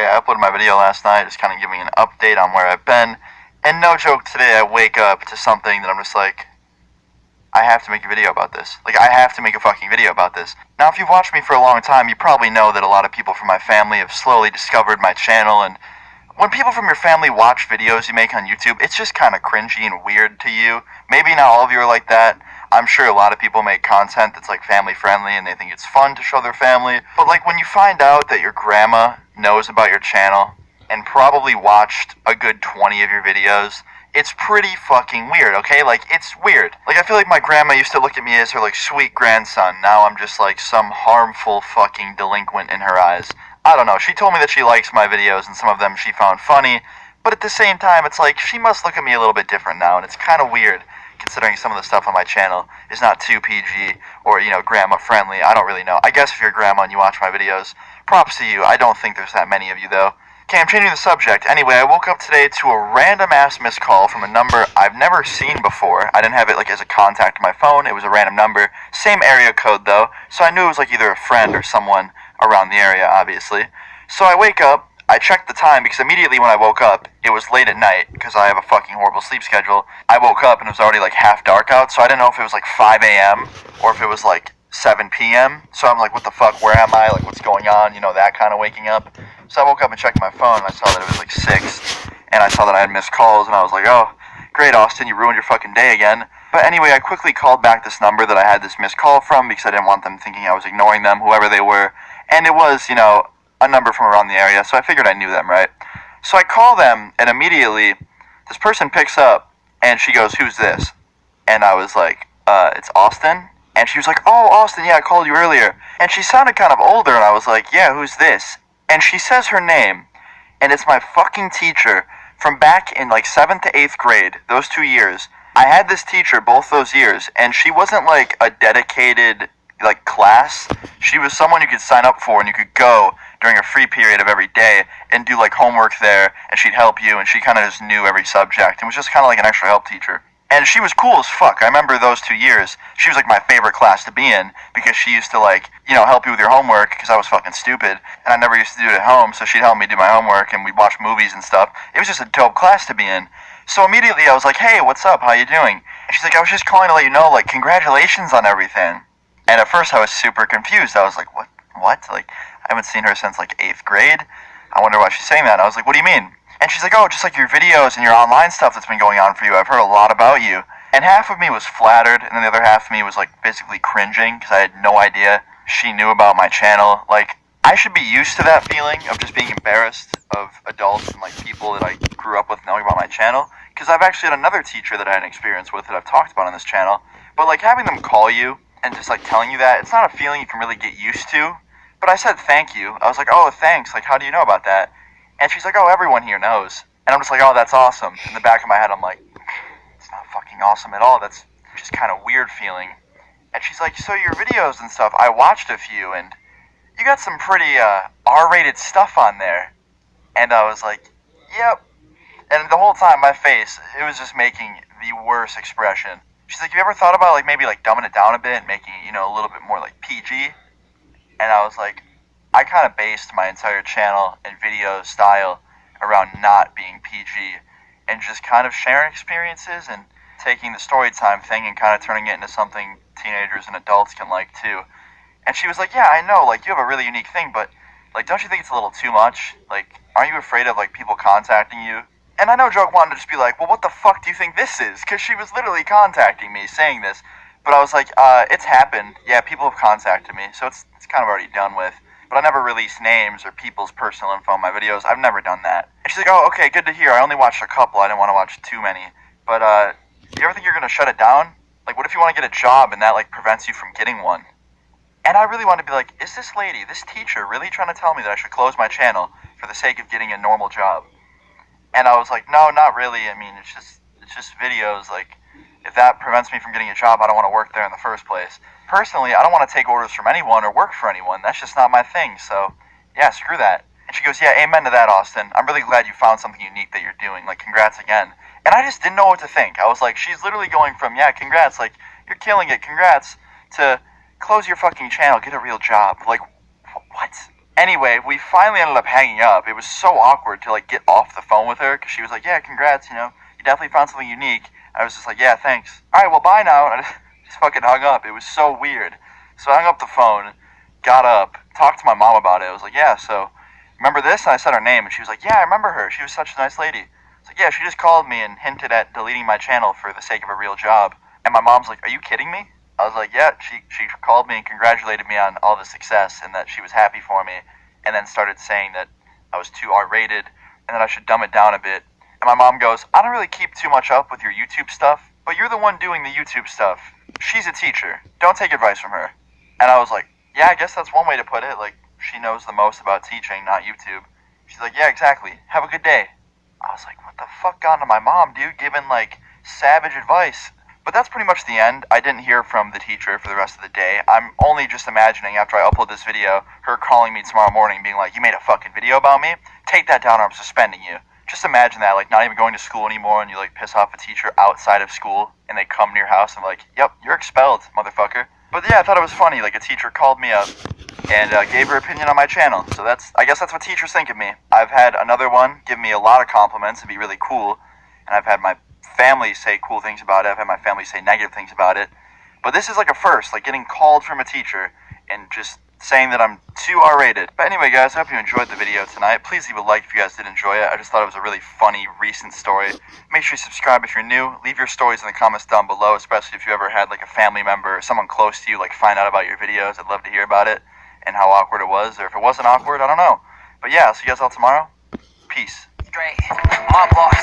Okay, I uploaded my video last night, just kind of giving an update on where I've been. And no joke, today I wake up to something that I'm just like, I have to make a video about this. Like, I have to make a fucking video about this. Now, if you've watched me for a long time, you probably know that a lot of people from my family have slowly discovered my channel, and when people from your family watch videos you make on YouTube, it's just kind of cringy and weird to you. Maybe not all of you are like that. I'm sure a lot of people make content that's like family friendly and they think it's fun to show their family. But like when you find out that your grandma knows about your channel and probably watched a good 20 of your videos, it's pretty fucking weird, okay? Like, it's weird. Like, I feel like my grandma used to look at me as her, like, sweet grandson. Now I'm just, like, some harmful fucking delinquent in her eyes. I don't know. She told me that she likes my videos and some of them she found funny, but at the same time, it's like, she must look at me a little bit different now, and it's kind of weird, considering some of the stuff on my channel is not too PG or, grandma friendly. I don't really know. I guess if you're a grandma and you watch my videos, props to you. I don't think there's that many of you, though. Okay, I'm changing the subject. Anyway, I woke up today to a random-ass missed call from a number I've never seen before. I didn't have it, as a contact on my phone. It was a random number. Same area code, though, so I knew it was, either a friend or someone around the area, obviously. So I wake up, I checked the time, because immediately when I woke up, it was late at night, because I have a fucking horrible sleep schedule. I woke up and it was already, half dark out, so I didn't know if it was, 5 a.m. or if it was, 7 p.m. So I'm like, what the fuck, where am I? What's going on? That kind of waking up. So I woke up and checked my phone, and I saw that it was 6, and I saw that I had missed calls, and I was like, oh, great, Austin, you ruined your fucking day again. But anyway, I quickly called back this number that I had this missed call from, because I didn't want them thinking I was ignoring them, whoever they were. And it was, a number from around the area, so I figured I knew them, right? So I call them, and immediately, this person picks up, and she goes, who's this? And I was like, it's Austin? And she was like, oh, Austin, yeah, I called you earlier. And she sounded kind of older, and I was like, yeah, who's this? And she says her name, and it's my fucking teacher from back in 7th to 8th grade, those 2 years. I had this teacher both those years, and she wasn't a dedicated class. She was someone you could sign up for, and you could go during a free period of every day and do homework there, and she'd help you, and she kind of just knew every subject. It was just kind of an extra help teacher. And she was cool as fuck. I remember those 2 years. She was my favorite class to be in because she used to help you with your homework because I was fucking stupid and I never used to do it at home, so she'd help me do my homework and we'd watch movies and stuff. It was just a dope class to be in. So immediately I was like, hey, what's up? How you doing? And she's like, I was just calling to let you know, congratulations on everything. And at first I was super confused. I was like, what? I haven't seen her since 8th grade. I wonder why she's saying that. And I was like, what do you mean? And she's like, oh, just your videos and your online stuff that's been going on for you. I've heard a lot about you. And half of me was flattered, and then the other half of me was basically cringing because I had no idea she knew about my channel. I should be used to that feeling of just being embarrassed of adults and people that I grew up with knowing about my channel. Because I've actually had another teacher that I had an experience with that I've talked about on this channel. But having them call you and just telling you that, it's not a feeling you can really get used to. But I said thank you. I was like, oh, thanks. How do you know about that? And she's like, oh, everyone here knows. And I'm just like, oh, that's awesome. In the back of my head, I'm like, it's not fucking awesome at all. That's just kind of weird feeling. And she's like, so your videos and stuff, I watched a few, and you got some pretty R-rated stuff on there. And I was like, yep. And the whole time, my face, it was just making the worst expression. She's like, you ever thought about, maybe, dumbing it down a bit and making it, a little bit more, PG? And I was like, I kind of based my entire channel and video style around not being PG and just kind of sharing experiences and taking the story time thing and kind of turning it into something teenagers and adults can like too. And she was like, yeah, I know, you have a really unique thing, but, don't you think it's a little too much? Aren't you afraid of, people contacting you? And I know Joke wanted to just be like, well, what the fuck do you think this is? Because she was literally contacting me saying this. But I was like, it's happened. Yeah, people have contacted me, so it's kind of already done with. But I never release names or people's personal info in my videos. I've never done that. And she's like, oh, okay, good to hear. I only watched a couple. I didn't want to watch too many. But, you ever think you're going to shut it down? What if you want to get a job and that, prevents you from getting one? And I really wanted to be like, is this lady, this teacher, really trying to tell me that I should close my channel for the sake of getting a normal job? And I was like, no, not really. I mean, it's just videos. If that prevents me from getting a job, I don't want to work there in the first place. Personally, I don't want to take orders from anyone or work for anyone. That's just not my thing, so yeah, screw that. And she goes, yeah, amen to that, Austin. I'm really glad you found something unique that you're doing. Congrats again. And I just didn't know what to think. I was like, she's literally going from, yeah, congrats, you're killing it, congrats, to close your fucking channel, get a real job. What? Anyway, we finally ended up hanging up. It was so awkward to like get off the phone with her because she was like, "Yeah, congrats, you know, you definitely found something unique." I was just like, "Yeah, thanks. All right, well, bye now." And I just fucking hung up. It was so weird. So I hung up the phone, got up, talked to my mom about it. I was like, "Yeah, so remember this?" And I said her name, and she was like, "Yeah, I remember her. She was such a nice lady." I was like, "Yeah, she just called me and hinted at deleting my channel for the sake of a real job." And my mom's like, "Are you kidding me?" I was like, "Yeah, she called me and congratulated me on all the success and that she was happy for me." And then started saying that I was too R-rated and that I should dumb it down a bit. And my mom goes, "I don't really keep too much up with your YouTube stuff, but you're the one doing the YouTube stuff. She's a teacher. Don't take advice from her." And I was like, "Yeah, I guess that's one way to put it. Like, she knows the most about teaching, not YouTube." She's like, "Yeah, exactly. Have a good day." I was like, what the fuck got into my mom, dude? Giving, like, savage advice. But that's pretty much the end. I didn't hear from the teacher for the rest of the day. I'm only just imagining after I upload this video, her calling me tomorrow morning being like, "You made a fucking video about me? Take that down or I'm suspending you." Just imagine that, like not even going to school anymore and you like piss off a teacher outside of school and they come to your house and like, "Yep, you're expelled, motherfucker." But yeah, I thought it was funny. Like a teacher called me up and gave her opinion on my channel. So I guess that's what teachers think of me. I've had another one give me a lot of compliments and be really cool. And I've had my family say cool things about it. I've had my family say negative things about it. But this is like a first, like getting called from a teacher and just saying that I'm too R-rated. But anyway, guys, I hope you enjoyed the video tonight. Please leave a like if you guys did enjoy it. I just thought it was a really funny, recent story. Make sure you subscribe if you're new. Leave your stories in the comments down below, especially if you ever had like a family member or someone close to you like find out about your videos. I'd love to hear about it and how awkward it was. Or if it wasn't awkward, I don't know. But yeah, I'll see you guys all tomorrow. Peace. Straight, my boss.